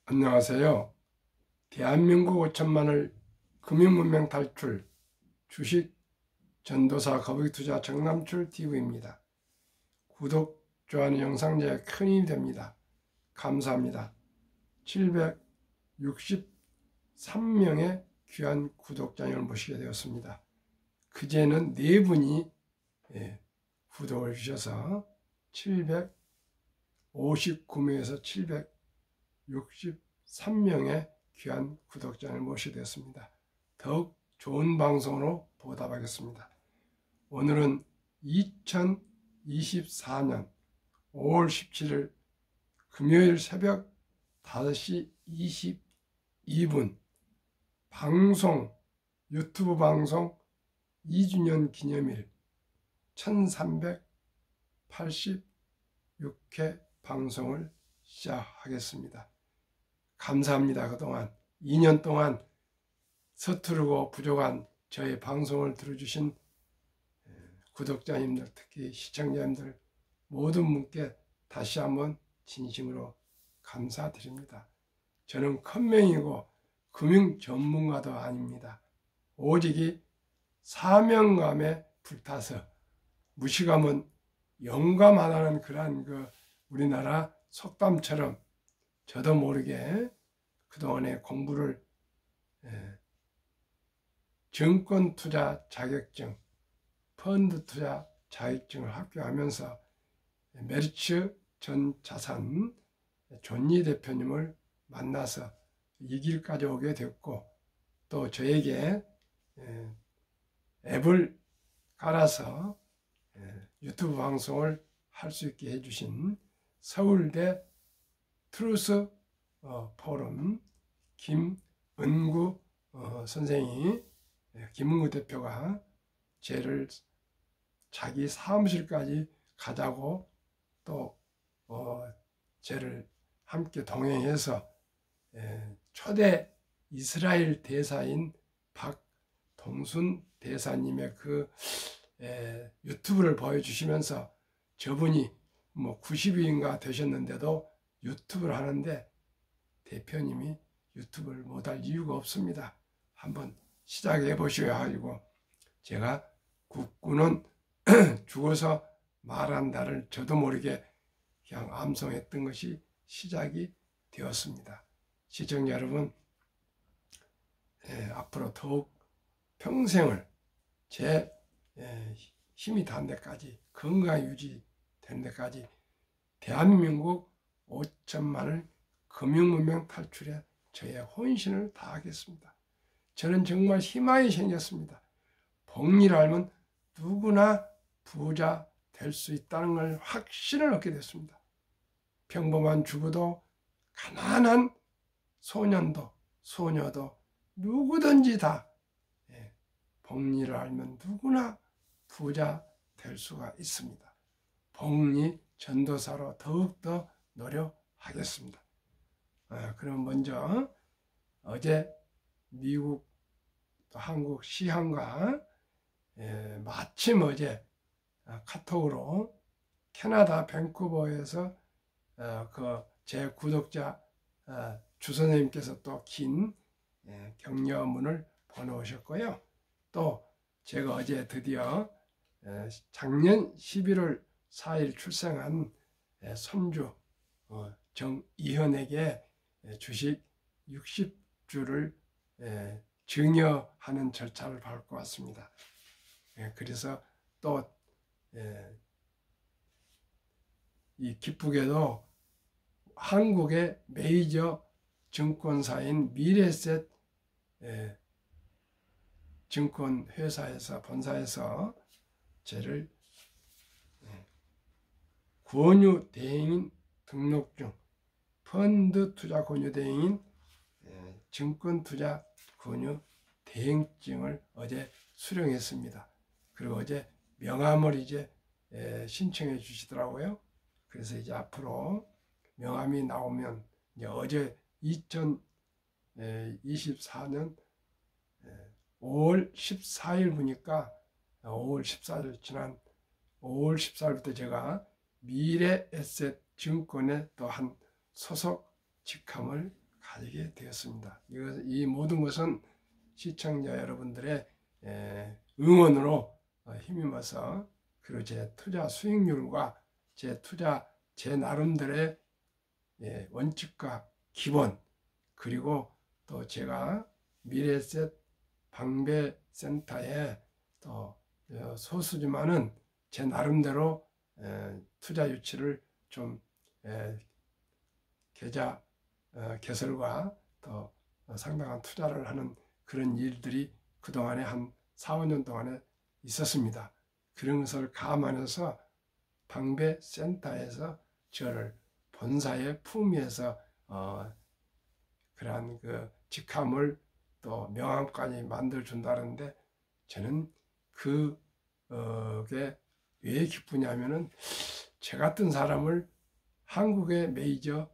안녕하세요. 대한민국 5천만을 금융문명 탈출 주식 전도사 거북이투자 정남출 TV입니다. 구독, 좋아하는 영상 제 큰 힘이 됩니다. 감사합니다. 763명의 귀한 구독자님을 모시게 되었습니다. 그제는 4분이 구독을 주셔서 759명에서 763명의 귀한 구독자를 모시게 되었습니다. 더욱 좋은 방송으로 보답하겠습니다. 오늘은 2024년 5월 17일 금요일 새벽 5시 22분 방송, 유튜브 방송 2주년 기념일 1386회 방송을 시작하겠습니다. 감사합니다. 그동안 2년 동안 서투르고 부족한 저의 방송을 들어주신 구독자님들, 특히 시청자님들 모든 분께 다시 한번 진심으로 감사드립니다. 저는 컴맹이고 금융 전문가도 아닙니다. 오직 사명감에 불타서 무식하면 영감 안 하는 그러한 우리나라 속담처럼 저도 모르게 그동안에 공부를 증권 투자 자격증, 펀드 투자 자격증을 합격하면서 메리츠 전 자산 존니 대표님을 만나서 이 길까지 오게 됐고, 또 저에게 앱을 깔아서 유튜브 방송을 할 수 있게 해주신 서울대 트루스 포럼 김은구 선생이, 김은구 대표가 저를 자기 사무실까지 가자고 또 저를 함께 동행해서 초대 이스라엘 대사인 박동순 대사님의 유튜브를 보여주시면서, 저분이 90위인가 되셨는데도 유튜브를 하는데 대표님이 유튜브를 못할 이유가 없습니다. 한번 시작해 보시오 하고, 제가 국군은 죽어서 말한다를 저도 모르게 그냥 암송했던 것이 시작이 되었습니다. 시청자 여러분, 앞으로 더욱 평생을 제 힘이 닿는 데까지, 건강 유지되는 데까지 대한민국 5천만을 금융문명 탈출에 저의 혼신을 다하겠습니다. 저는 정말 희망이 생겼습니다. 복리를 알면 누구나 부자 될 수 있다는 걸 확신을 얻게 됐습니다. 평범한 주부도 가난한 소년도 소녀도 누구든지 다 복리를 알면 누구나 부자 될 수가 있습니다. 복리 전도사로 더욱더 노력하겠습니다. 그럼 먼저 어제 미국 또 한국 시향과 마침 어제 카톡으로 캐나다 밴쿠버에서 제 구독자 주선생님께서 또 긴 격려문을 보내오셨고요. 또 제가 어제 드디어 작년 11월 4일 출생한 손주 정이현에게 주식 60주를 증여하는 절차를 밟고 왔습니다. 그래서 또 이 기쁘게도 한국의 메이저 증권사인 미래에셋 증권회사에서 본사에서 저를 권유 대행인 등록증, 펀드 투자 권유 대행인 증권 투자 권유 대행증을 어제 수령했습니다. 그리고 어제 명함을 이제 신청해 주시더라고요. 그래서 이제 앞으로 명함이 나오면, 이제 어제 2024년 5월 14일 보니까 5월 14일 지난 5월 14일부터 제가 미래에셋 증권에 또 한 소속 직함을 가지게 되었습니다. 이 모든 것은 시청자 여러분들의 응원으로 힘입어서, 그리고 제 투자 수익률과 제 나름대로의 원칙과 기본, 그리고 또 제가 미래에셋 방배센터에 또 소수지만은 제 나름대로 투자 유치를 좀 개설과 또 상당한 투자를 하는 그런 일들이 그동안에 한 4, 5년 동안에 있었습니다. 그런 것을 감안해서 방배센터에서 저를 본사에 품위해서 그러한 그 직함을 또 명함까지 만들어준다는데, 저는 그게 왜 기쁘냐면은, 저 같은 사람을 한국의 메이저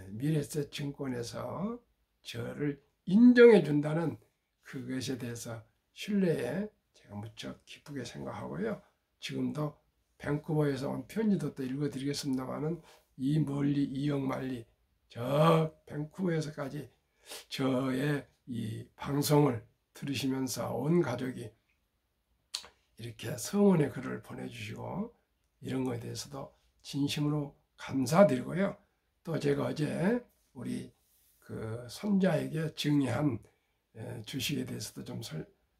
미래에셋 증권에서 저를 인정해 준다는 그것에 대해서 신뢰에 제가 무척 기쁘게 생각하고요. 지금도 밴쿠버에서 온 편지도 또 읽어드리겠습니다만은, 이 멀리 이역만리 저 밴쿠버에서까지 저의 이 방송을 들으시면서 온 가족이 이렇게 성원의 글을 보내주시고, 이런 것에 대해서도 진심으로 감사드리고요. 또 제가 어제 우리 그 손자에게 증여한 주식에 대해서도 좀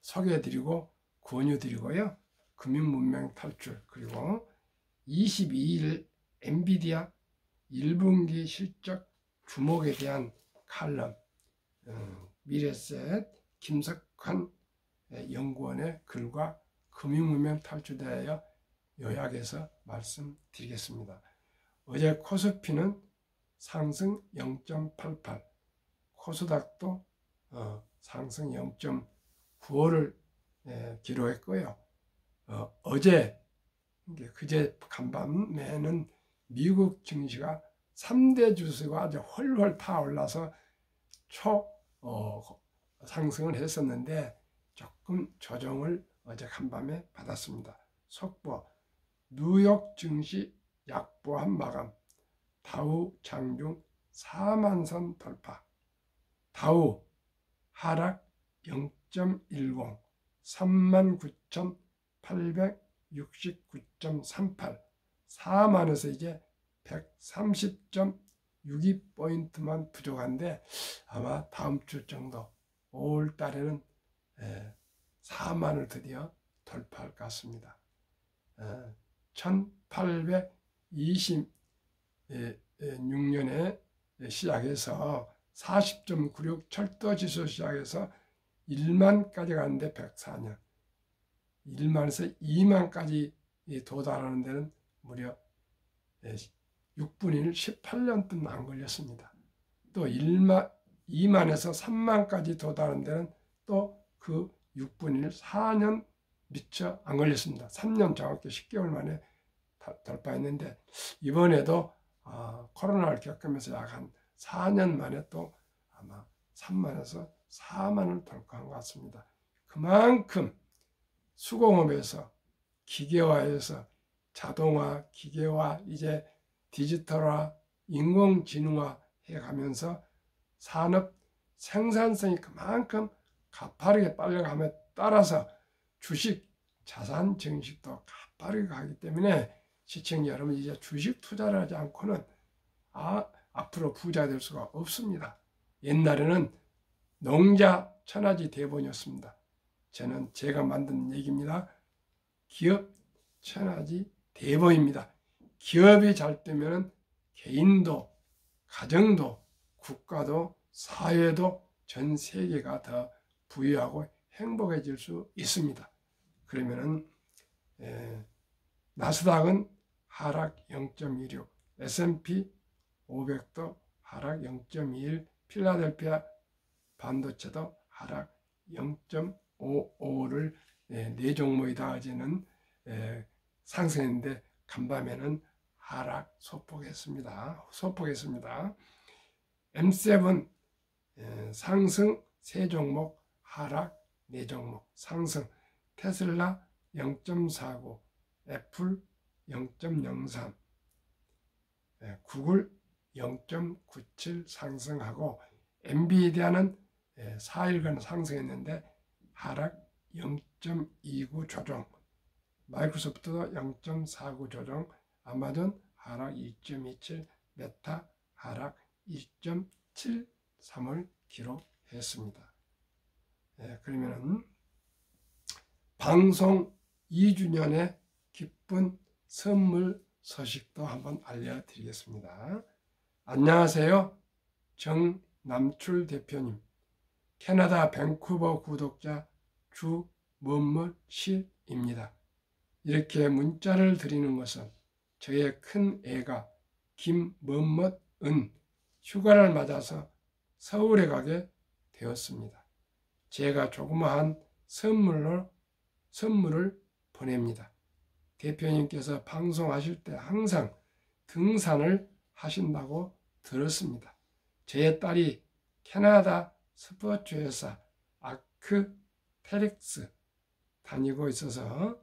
소개해드리고 권유드리고요. 금융문명 탈출, 그리고 22일 엔비디아 1분기 실적 주목에 대한 칼럼, 미래에셋 김석환 연구원의 글과 금융문명 탈출에 대하여 요약해서 말씀드리겠습니다. 어제 코스피는 상승 0.88, 코스닥도 상승 0.95를 기록했고요. 어제 그제 간밤에는 미국 증시가 3대 주수가 아주 훨훨 타올라서 상승을 했었는데, 조금 조정을 어제 간밤에 받았습니다. 속보, 뉴욕 증시 약보한 마감, 다우 장중 4만선 돌파, 다우 하락 0.10, 39,869.38, 4만에서 이제 130.62포인트만 부족한데, 아마 다음 주 정도 5월 달에는 4만을 드디어 돌파할 것 같습니다. 1826년에 시작해서 40.96 철도지수 시작해서 1만까지 가는데 104년, 1만에서 2만까지 도달하는 데는 무려 6분의 1, 18년 동안 안 걸렸습니다. 또 2만에서 3만까지 도달하는 데는 또 그 6분의 1, 4년 미처 안 걸렸습니다. 3년 정확히 10개월 만에 돌파했는데, 이번에도 코로나를 겪으면서 약 한 4년 만에 또 아마 3만에서 4만을 돌파한 것 같습니다. 그만큼 수공업에서, 기계화에서, 자동화, 기계화, 이제 디지털화, 인공지능화 해가면서 산업 생산성이 그만큼 가파르게 빨려감에 따라서 주식, 자산 증식도 가파르게 가기 때문에, 시청자 여러분, 이제 주식 투자를 하지 않고는 앞으로 부자 될 수가 없습니다. 옛날에는 농자 천하지 대본이었습니다. 저는 제가 만든 얘기입니다. 기업 천하지 대본입니다. 기업이 잘 되면 개인도, 가정도, 국가도, 사회도, 전 세계가 더 부유하고 행복해질 수 있습니다. 그러면은 나스닥은 하락 0.26, S&P 500도 하락 0.21, 필라델피아 반도체도 하락 0.55를 네 종목이 다 어제는 상승했는데, 간밤에는 하락 소폭했습니다. M7 상승 3종목, 하락 4종목, 상승. 테슬라 0.49, 애플 0.03, 구글 0.97 상승하고 엔비디아는 4일간 상승했는데 하락 0.29 조정, 마이크로소프트도 0.49 조정, 아마존 하락 2.27, 메타 하락 2.73을 기록했습니다. 그러면은 방송 2주년의 기쁜 선물 소식도 한번 알려드리겠습니다. 안녕하세요. 정남출 대표님, 캐나다 밴쿠버 구독자 주먼먼씨입니다. 이렇게 문자를 드리는 것은 저의 큰 애가 김먼먼은 휴가를 맞아서 서울에 가게 되었습니다. 제가 조그마한 선물을 보냅니다. 대표님께서 방송하실 때 항상 등산을 하신다고 들었습니다. 제 딸이 캐나다 스포츠 회사 아크테릭스 다니고 있어서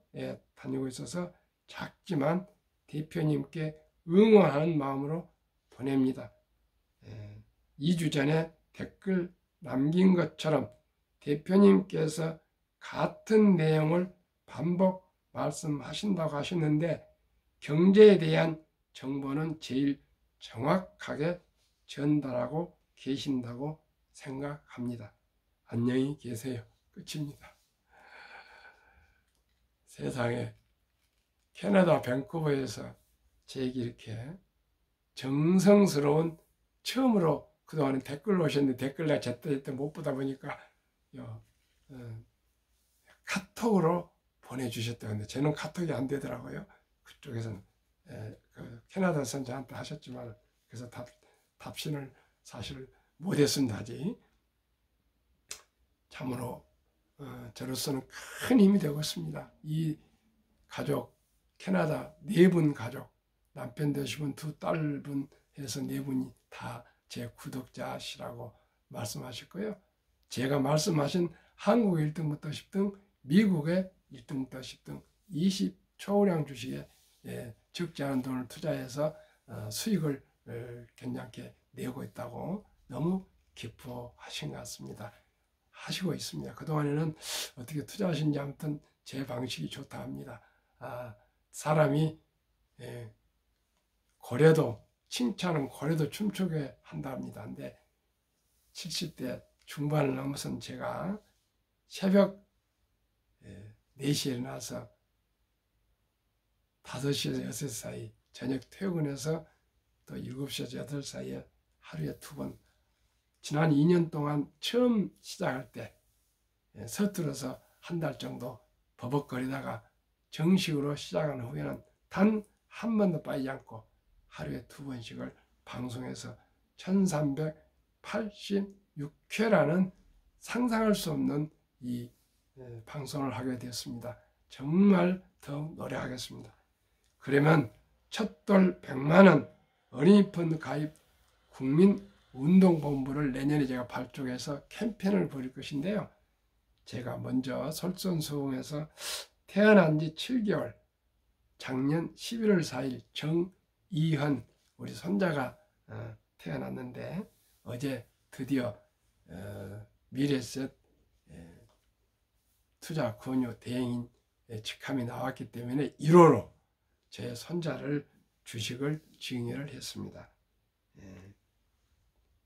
작지만 대표님께 응원하는 마음으로 보냅니다. 2주 전에 댓글 남긴 것처럼 대표님께서 같은 내용을 반복 말씀하신다고 하시는데 경제에 대한 정보는 제일 정확하게 전달하고 계신다고 생각합니다. 안녕히 계세요. 끝입니다. 세상에 캐나다 밴쿠버에서 제게 이렇게 정성스러운 처음으로 그동안에 댓글로 오셨는데 댓글 내가 제때 못 보다 보니까 카톡으로 보내주셨다고 하는데 저는 카톡이 안 되더라고요. 그쪽에서는 캐나다에서는 저한테 하셨지만 그래서 답신을 사실 못했습니다. 아직. 참으로 저로서는 큰 힘이 되고 있습니다. 이 가족, 캐나다 4분 가족, 남편 되시면 2딸분 해서 4분이 다 제 구독자시라고 말씀하셨고요. 제가 말씀하신 한국 1등부터 10등, 미국의 1등부터 10등 20 초우량 주식에 적지 않은 돈을 투자해서 수익을 괜찮게 내고 있다고 너무 기뻐하신 것 같습니다. 하시고 있습니다. 그동안에는 어떻게 투자하신지 아무튼 제 방식이 좋다 합니다. 사람이 고래도 칭찬은 고래도 춤추게 한답니다. 근데 70대 중반을 넘어선 제가 새벽 4시에 일어나서 5시에서 6시 사이 저녁 퇴근해서 또 7시에서 8시 사이에 하루에 2번 지난 2년 동안 처음 시작할 때 서툴러서 한 달 정도 버벅거리다가 정식으로 시작한 후에는 단 한 번도 빠지지 않고 하루에 2번씩을 방송에서 1386회라는 상상할 수 없는 이 방송을 하게 되었습니다. 정말 더욱 노력하겠습니다. 그러면 첫돌 100만원 어린이 펀드 가입 국민운동본부를 내년에 제가 발족해서 캠페인을 벌일 것인데요. 제가 먼저 솔선수범해서 태어난 지 7개월, 작년 11월 4일 정이현 우리 손자가 태어났는데 어제 드디어 미래셋 투자 권유 대행인 직함이 나왔기 때문에 1호로 제 손자를 주식을 증여를 했습니다.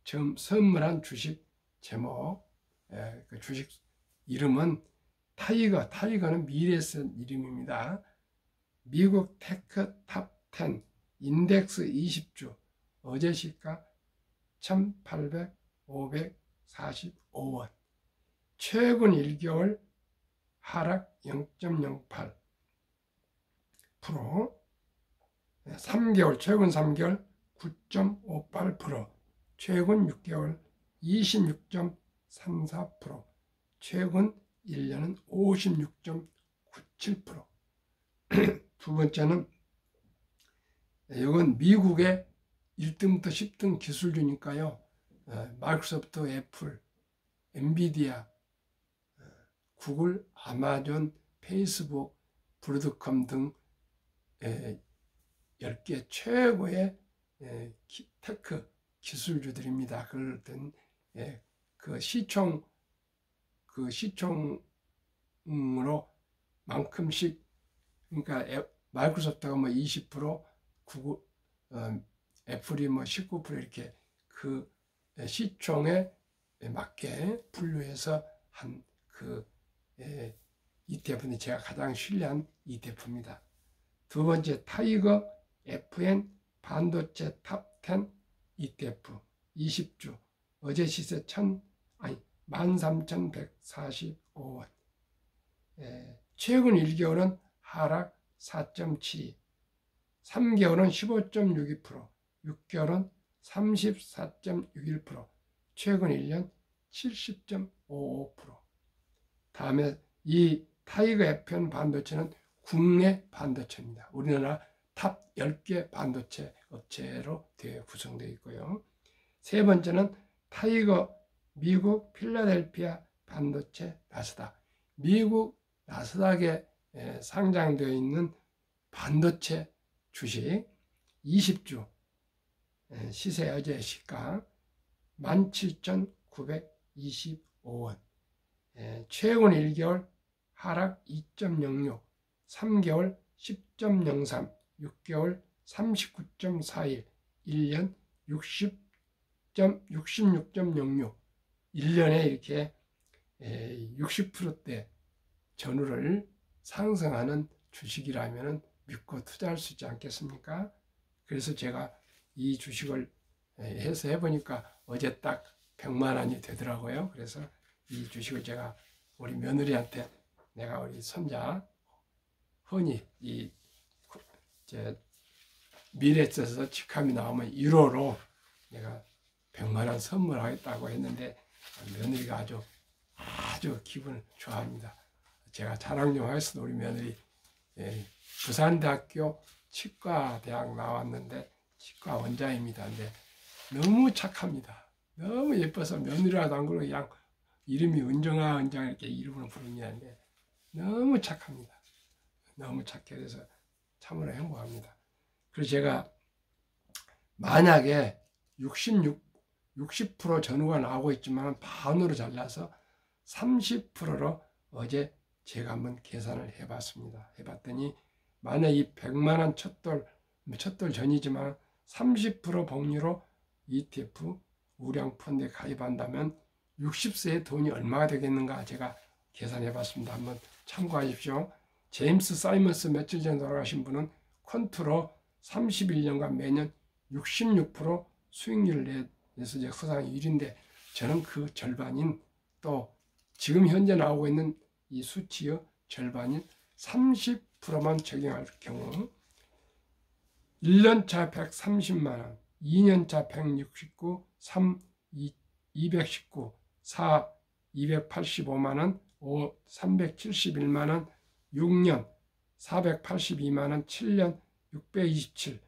처음 선물한 주식 제목, 그 주식 이름은 타이거는 미래셋 이름입니다. 미국 테크 탑 10 인덱스 20주 어제 시가 1,545원, 최근 1개월 하락 0.08%, 3개월 최근 3개월 9.58%, 최근 6개월 26.34%, 최근 1년은 56.97%. 두 번째는 이건 미국의 1등부터 10등 기술주니까요. 마이크로소프트, 애플, 엔비디아, 구글, 아마존, 페이스북, 브로드컴 등 10개 최고의 테크 기술주들입니다. 그런 그 시총으로 만큼씩, 그러니까 마이크로소프트가 뭐 20%, 구글, 애플이 뭐 19% 이렇게 그 시총에 맞게 분류해서 한 그 ETF는 제가 가장 신뢰한 ETF입니다. 두 번째, 타이거 FN 반도체 탑10 ETF 20주, 어제 시세 13,145원. 최근 1개월은 하락 4.72, 3개월은 15.62%, 6개월은 34.61%, 최근 1년 70.55%. 다음에 이 타이거 FN 반도체는 국내 반도체입니다. 우리나라 탑 10개 반도체 업체로 구성되어 있고요. 세 번째는 타이거 미국 필라델피아 반도체 나스닥. 미국 나스닥에 상장되어 있는 반도체 주식 20주, 시세 어제 시가 17,925원. 최근 1개월 하락 2.06, 3개월 10.03, 6개월 39.41, 1년 66.06, 1년에 이렇게 60%대 전후를 상승하는 주식이라면 믿고 투자할 수 있지 않겠습니까? 그래서 제가 이 주식을 해서 해보니까 어제 딱 100만 원이 되더라고요. 그래서 이 주식을 제가 우리 며느리한테, 내가 우리 손자 흔히 미래에서 직함이 나오면 1호로 내가 100만 원 선물하겠다고 했는데 며느리가 아주 기분을 좋아합니다. 제가 자랑 좀 하겠습니다. 우리 며느리 부산대학교 치과대학 나왔는데 치과 원장입니다. 근데 너무 착합니다. 너무 예뻐서 며느리라도 안 그러고 그냥 이름이 은정아 은정 이렇게 이름으로 부르는데 너무 착합니다. 너무 착해. 그래서 참으로 행복합니다. 그래서 제가 만약에 60% 전후가 나오고 있지만 반으로 잘라서 30%로 어제 제가 한번 계산을 해봤습니다. 해봤더니 만약 이 100만 원 첫돌 전이지만 30% 복리로 ETF 우량 펀드에 가입한다면 60세에 돈이 얼마가 되겠는가 제가 계산해 봤습니다. 한번 참고하십시오. 제임스 사이먼스 며칠 전에 돌아가신 분은 퀀트로 31년간 매년 66% 수익률을 내서 역사상 1위인데 저는 그 절반인, 또 지금 현재 나오고 있는 이 수치의 절반인 30%만 적용할 경우 1년차 130만원, 2년차 169, 3 219, 4 285만원, 5 371만원, 6년 482만원, 7년 627,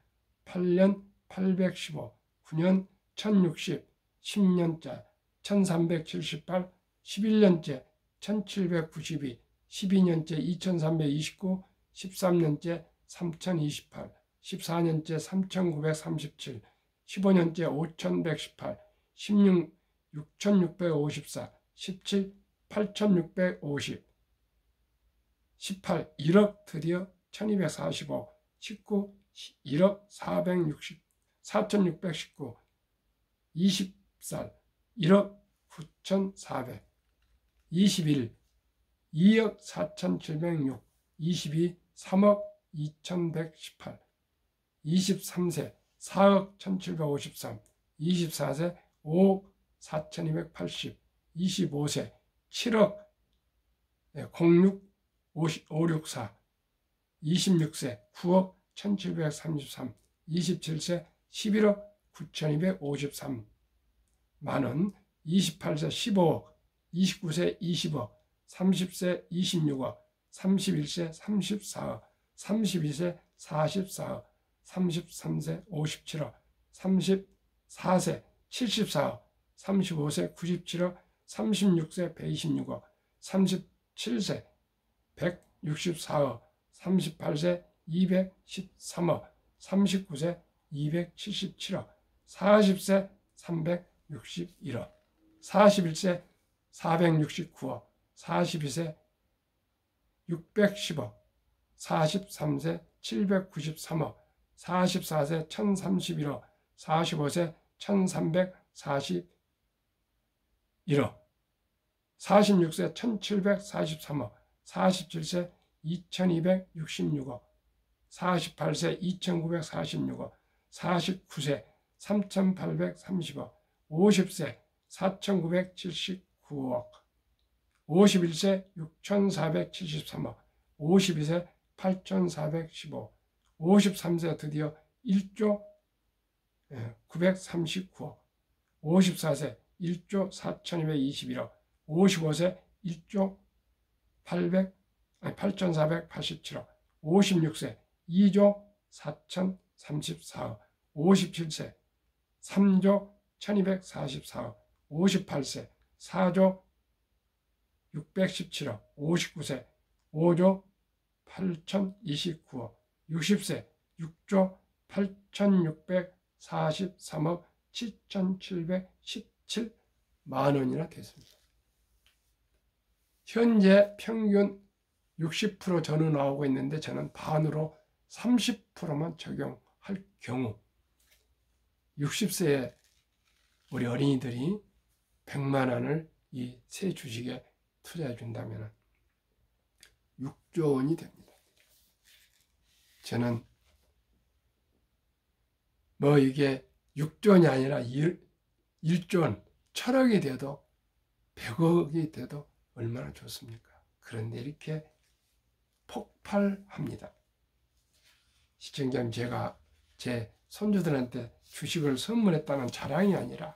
8년 815, 9년 1060, 10년째 1378, 11년째 1792, 12년째 2329, 13년째 3028, 14년째 3937, 15년째 5118, 16 6654, 17 8650, 18 1억 드디어 1245, 19 1억 460, 4619, 20살 1억 9400, 21 2억 4706, 22 3억 2118, 23세 4억 1753, 24세 5억 4280, 25세 7억 06 564, 26세 9억 1733, 27세 11억 9253 만원, 28세 15억, 29세 20억, 30세 26억, 31세 34억, 32세 44억, 33세 57억, 34세 74억, 35세 97억, 36세 126억, 37세 164억, 38세 213억, 39세 277억, 40세 361억, 41세 469억, 42세 610억, 43세 793억, 44세 1031억, 45세 1341억, 46세 1743억, 47세 2266억, 48세 2946억, 49세 3830억, 50세 4979억, 51세 6473억, 52세 8415억, 53세 드디어 1조 939억, 54세 1조 4221억, 55세 1조 8487억, 56세 2조 4034억, 57세 3조 1244억, 58세 4조 617억, 59세 5조 8029억, 60세 6조 8643억 7717만 원이나 됐습니다. 현재 평균 60% 전후 나오고 있는데 저는 반으로 30%만 적용할 경우 60세의 우리 어린이들이 100만 원을 이 새 주식에 투자해 준다면 6조 원이 됩니다. 저는 뭐 이게 6조 원이 아니라 1조 원, 1000억이 돼도 100억이 돼도 얼마나 좋습니까? 그런데 이렇게 폭발합니다. 시청자님, 제가 제 손주들한테 주식을 선물했다는 자랑이 아니라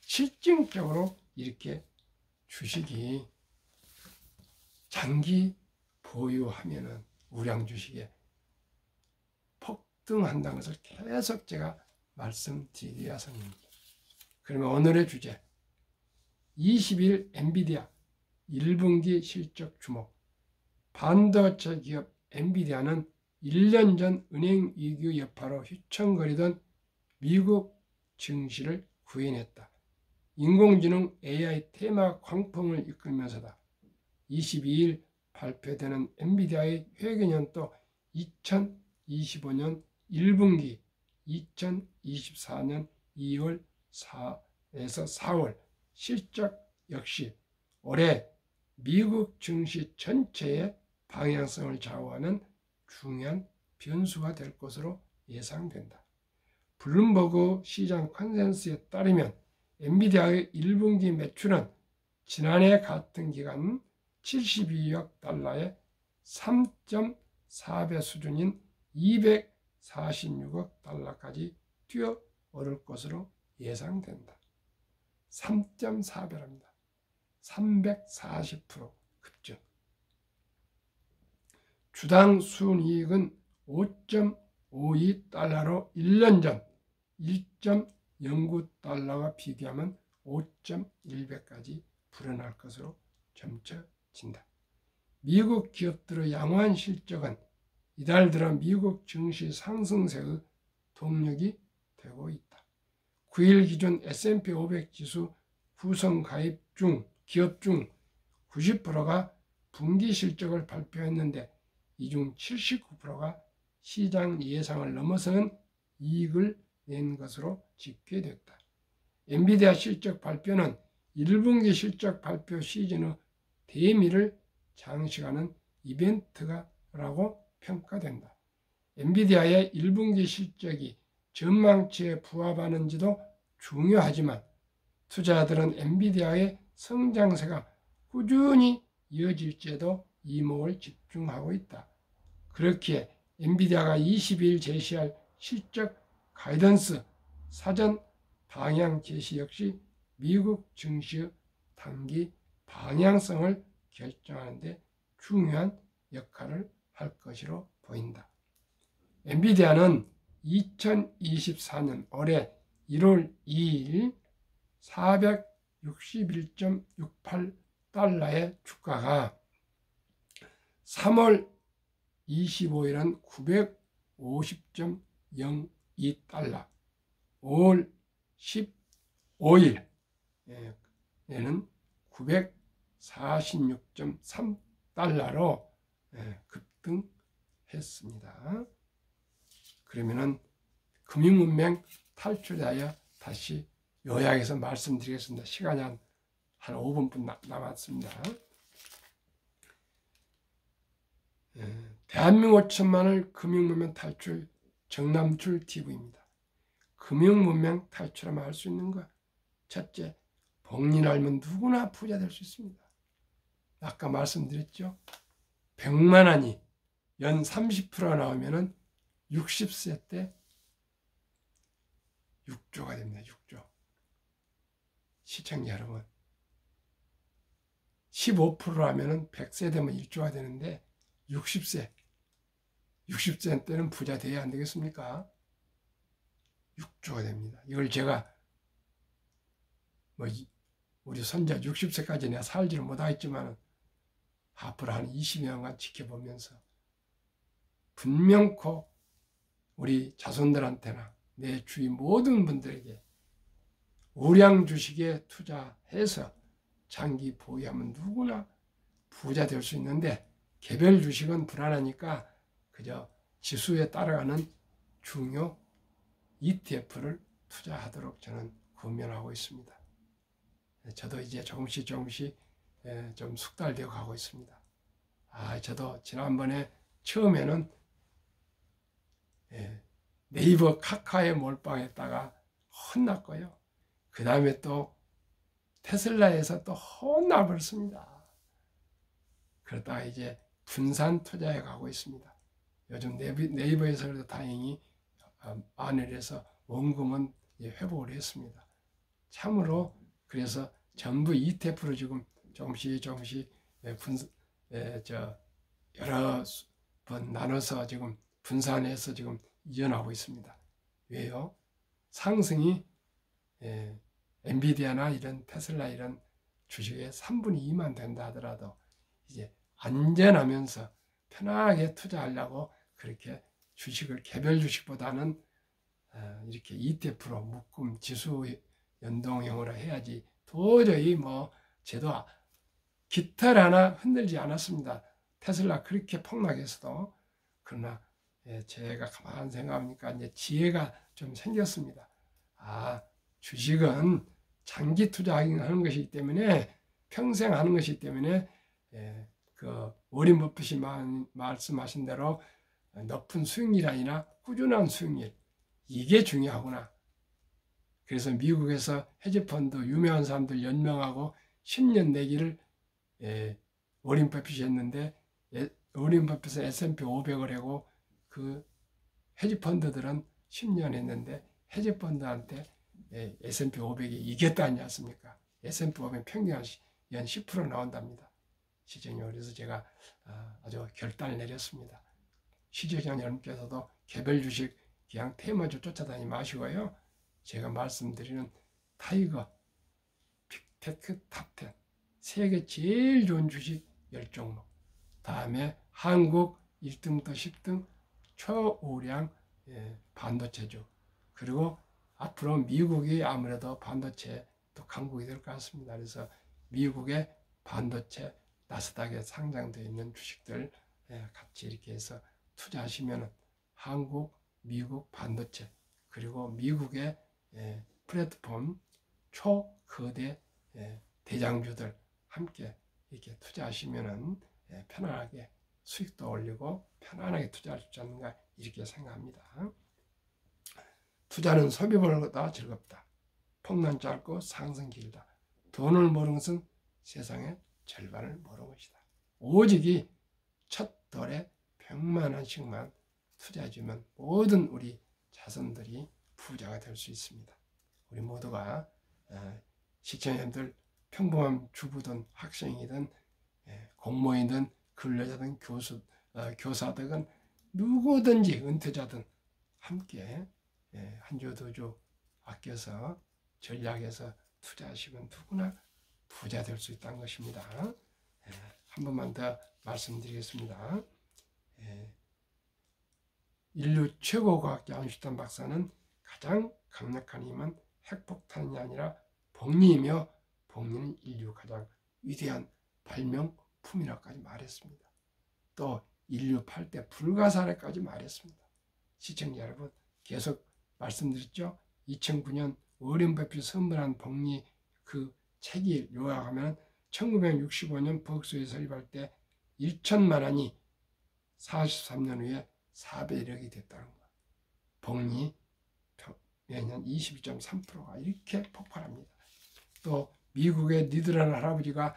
실증적으로 이렇게 주식이 장기 보유하면은 우량 주식에 폭등한다는 것을 계속 제가 말씀드려서입니다. 그러면 오늘의 주제 20일 엔비디아 1분기 실적 주목. 반도체 기업 엔비디아는 1년 전 은행 위기 여파로 휘청거리던 미국 증시를 구해냈다. 인공지능 AI 테마 광풍을 이끌면서다. 22일 발표되는 엔비디아의 회계년도 2025년 1분기, 2024년 2월 4에서 4월 실적 역시 올해 미국 증시 전체의 방향성을 좌우하는 중요한 변수가 될 것으로 예상된다. 블룸버그 시장 컨센서스에 따르면 엔비디아의 1분기 매출은 지난해 같은 기간 72억 달러의 3.4배 수준인 246억 달러까지 뛰어오를 것으로 예상된다. 3.4배랍니다. 340% 급증. 주당 순이익은 5.52달러로 1년 전 1.09달러와 비교하면 5.1배까지 불어날 것으로 점쳐진다. 미국 기업들의 양호한 실적은 이달 들어 미국 증시 상승세의 동력이 되고 있다. 9일 기준 S&P 500 지수 구성 가입 중 기업 중 90%가 분기 실적을 발표했는데 이 중 79%가 시장 예상을 넘어서는 이익을 낸 것으로 집계됐다. 엔비디아 실적 발표는 1분기 실적 발표 시즌의 대미를 장식하는 이벤트라고 평가된다. 엔비디아의 1분기 실적이 전망치에 부합하는지도 중요하지만 투자자들은 엔비디아의 성장세가 꾸준히 이어질지에도 이목을 집중하고 있다. 그렇기에 엔비디아가 22일 제시할 실적 가이던스 사전 방향 제시 역시 미국 증시의 단기 방향성을 결정하는 데 중요한 역할을 할 것으로 보인다. 엔비디아는 2024년 올해 1월 2일 461.68달러의 주가가 3월 25일은 $92. 5월 15일 에는 946.3달러로 급등했습니다. 그러면은 금융문맹 탈출하여 다시 요약해서 말씀드리겠습니다. 시간이 한 5분뿐 남았습니다. 대한민국 5천만을 금융문맹 탈출 정남출 TV입니다. 금융문맹 탈출하면 할 수 있는 것. 첫째, 복리를 알면 누구나 부자 될 수 있습니다. 아까 말씀드렸죠. 100만 원이 연 30% 나오면은 60세 때 6조가 됩니다. 6조. 시청자 여러분, 15% 하면은 100세 되면 1조가 되는데 60세 때는 부자 돼야 안 되겠습니까? 6조가 됩니다. 이걸 제가 우리 손자 60세까지 내가 살지를 못하겠지만 앞으로 한 20년간 지켜보면서 분명코 우리 자손들한테나 내 주위 모든 분들에게 우량 주식에 투자해서 장기 보유하면 누구나 부자 될 수 있는데 개별 주식은 불안하니까 그저 지수에 따라가는 중요 ETF를 투자하도록 저는 권면하고 있습니다. 저도 이제 조금씩 좀 숙달되어 가고 있습니다. 저도 지난번에 처음에는 네이버 카카오에 몰빵했다가 혼났고요. 그 다음에 또 테슬라에서 또 혼나버렸습니다. 그러다가 이제 분산 투자에 가고 있습니다. 요즘 네이버에서 그래도 다행히 안을해서 원금은 회복을 했습니다. 참으로 그래서 전부 ETF로 지금 조금씩 여러 번 나눠서 지금 분산해서 지금 이어나가고 있습니다. 왜요? 상승이 엔비디아나 이런 테슬라 이런 주식의 3분의 2만 된다 하더라도 이제 안전하면서 편하게 투자하려고 그렇게 주식을 개별 주식보다는 이렇게 ETF로 묶음 지수 연동형으로 해야지 도저히 제도 깃털 하나 흔들지 않았습니다. 테슬라 그렇게 폭락했어도. 그러나 제가 가만히 생각하니까 이제 지혜가 좀 생겼습니다. 주식은 장기 투자하는 것이기 때문에 평생 하는 것이기 때문에 그 워런 버핏이 말씀하신 대로 높은 수익률이 아니라 꾸준한 수익률, 이게 중요하구나. 그래서 미국에서 헤지펀드 유명한 사람들 연명하고 10년 내기를 워런 버핏이 했는데 워런 버핏은 S&P 500을 하고 그 헤지펀드들은 10년 했는데 헤지펀드한테 S&P 500이 이겼다 하지 않습니까? S&P 500 평균 연 10% 나온답니다. 시청자. 그래서 제가 아주 결단을 내렸습니다. 시청자 여러분께서도 개별 주식 그냥 테마주 쫓아다니지 마시고요. 제가 말씀드리는 타이거, 빅테크 탑10 세계 제일 좋은 주식 10종목, 다음에 한국 1등부터 10등 초우량 반도체주, 그리고 앞으로 미국이 아무래도 반도체 또 강국이 될 것 같습니다. 그래서 미국의 반도체 나스닥에 상장되어 있는 주식들 같이 이렇게 해서 투자하시면 한국, 미국 반도체, 그리고 미국의 플랫폼 초거대 대장주들 함께 이렇게 투자하시면 편안하게 수익도 올리고 편안하게 투자할 수 있지 않는가 이렇게 생각합니다. 투자는 소비보다 즐겁다. 폭락 짧고 상승 길다. 돈을 모르는 것은 세상의 절반을 모르는 것이다. 오직이 첫 돌에 100만 원씩만 투자해주면 모든 우리 자손들이 부자가 될 수 있습니다. 우리 모두가 시청자님들 평범한 주부든 학생이든 공무원이든 근로자든 교사든 누구든지 은퇴자든 함께 한 주 두 주 아껴서 전략해서 투자하시면 누구나 부자 될 수 있다는 것입니다. 한 번만 더 말씀드리겠습니다. 인류 최고 과학자 아인슈타인 박사는 가장 강력한 힘은 핵폭탄이 아니라 복리이며 복리는 인류 가장 위대한 발명품이라고까지 말했습니다. 또 인류 8대 불가사리까지 말했습니다. 시청자 여러분, 계속 말씀드렸죠. 2009년 워렌 버핏이 선물한 복리 그 책이 요약하면 1965년 버크셔에 설립할 때 1천만 원이 43년 후에 400억이 됐다는 거예요. 복리 매년 22.3%가 이렇게 폭발합니다. 또 미국의 니드라는 할아버지가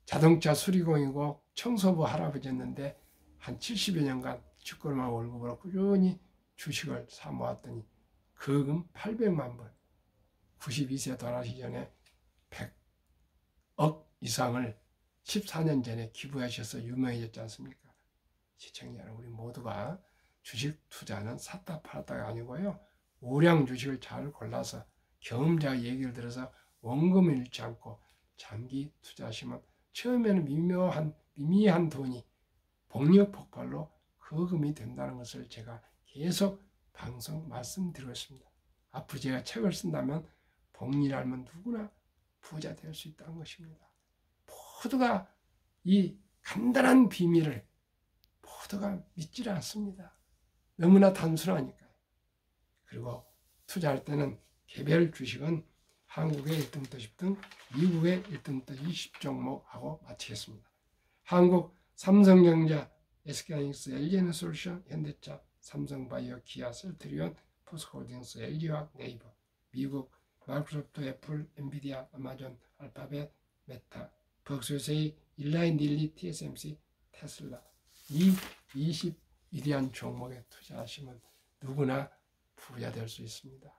자동차 수리공이고 청소부 할아버지였는데 한 70여 년간 직권만 월급으로 꾸준히 주식을 사 모았더니 거금 800만 불, 92세 돌아가시기 전에 100억 이상을 14년 전에 기부하셔서 유명해졌지 않습니까? 시청자 여러분, 우리 모두가 주식 투자는 샀다 팔았다가 아니고요. 우량 주식을 잘 골라서 경험자 얘기를 들어서 원금을 잃지 않고 장기 투자하시면 처음에는 미미한 돈이 복리 폭발로 거금이 된다는 것을 제가 계속 방송 말씀드리고 있습니다. 앞으로 제가 책을 쓴다면 복리를 알면 누구나 부자 될 수 있다는 것입니다. 모두가 이 간단한 비밀을 모두가 믿지 않습니다. 너무나 단순하니까요. 그리고 투자할 때는 개별 주식은 한국의 1등부터 10등, 미국의 1등부터 20종목하고 마치겠습니다. 한국 삼성전자, SK하이닉스, LG에너솔루션, 현대차, 삼성바이오, 기아, 셀트리온, 포스코홀딩스, LG화학, 네이버, 미국 마이크로소프트, 애플, 엔비디아, 아마존, 알파벳, 메타, 버크셔의 일라인, 닐리, TSMC, 테슬라, 이 21위안 종목에 투자하시면 누구나 부자 될 수 있습니다.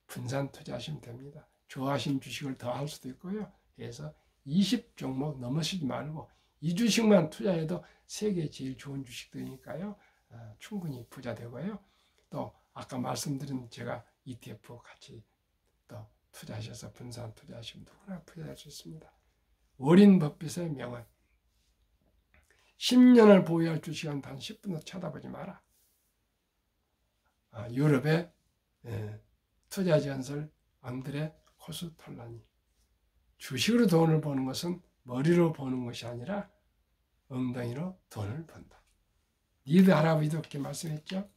분산 투자하시면 됩니다. 좋아하시는 주식을 더 할 수도 있고요. 그래서 20종목 넘으시지 말고 이 주식만 투자해도 세계 제일 좋은 주식들이니까요. 충분히 부자 되고요. 또 아까 말씀드린 제가 ETF 같이 또 투자하셔서 분산 투자하시면 누구나 부자 될 수 있습니다. 워렌 버핏의 명언, 10년을 보유할 주식은 단 10분도 쳐다보지 마라. 유럽의 투자 전설 앙드레 코스톨라니, 주식으로 돈을 버는 것은 머리로 버는 것이 아니라 엉덩이로 돈을 번다. 니드 할아버지도 그렇게 말씀했죠.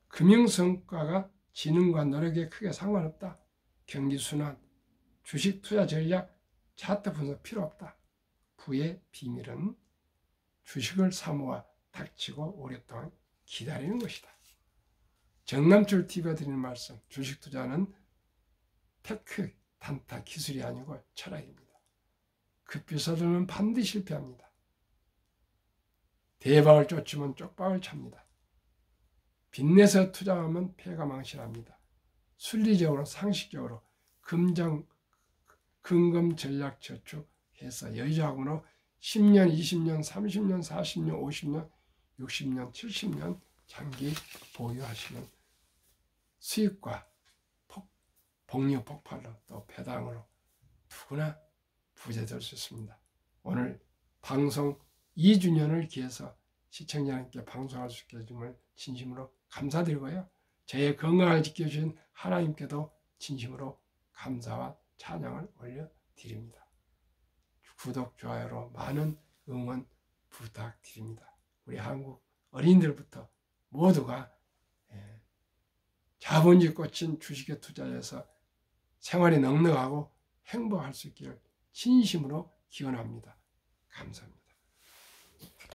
금융성과가 지능과 노력에 크게 상관없다. 경기순환, 주식 투자 전략, 차트 분석 필요 없다. 부의 비밀은 주식을 사모아 닥치고 오랫동안 기다리는 것이다. 정남출 TV가 드리는 말씀, 주식 투자는 테크, 단타, 기술이 아니고 철학입니다. 급히 서두르면 반드시 실패합니다. 대박을 쫓으면 쪽박을 찹니다. 빚내서 투자하면 폐가 망신합니다. 순리적으로 상식적으로 근금 전략 저축해서 여유자금으로 10년, 20년, 30년, 40년, 50년, 60년, 70년 장기 보유하시는 수익과 복리 폭발로 또 배당으로 누구나 부자 될 수 있습니다. 오늘 방송 2주년을 기해서 시청자님께 방송할 수 있게 해줌을 진심으로 감사드리고요. 저의 건강을 지켜주신 하나님께도 진심으로 감사와 찬양을 올려드립니다. 구독, 좋아요로 많은 응원 부탁드립니다. 우리 한국 어린이들부터 모두가 자본주의 꽂힌 주식에 투자해서 생활이 넉넉하고 행복할 수 있기를 진심으로 기원합니다. 감사합니다.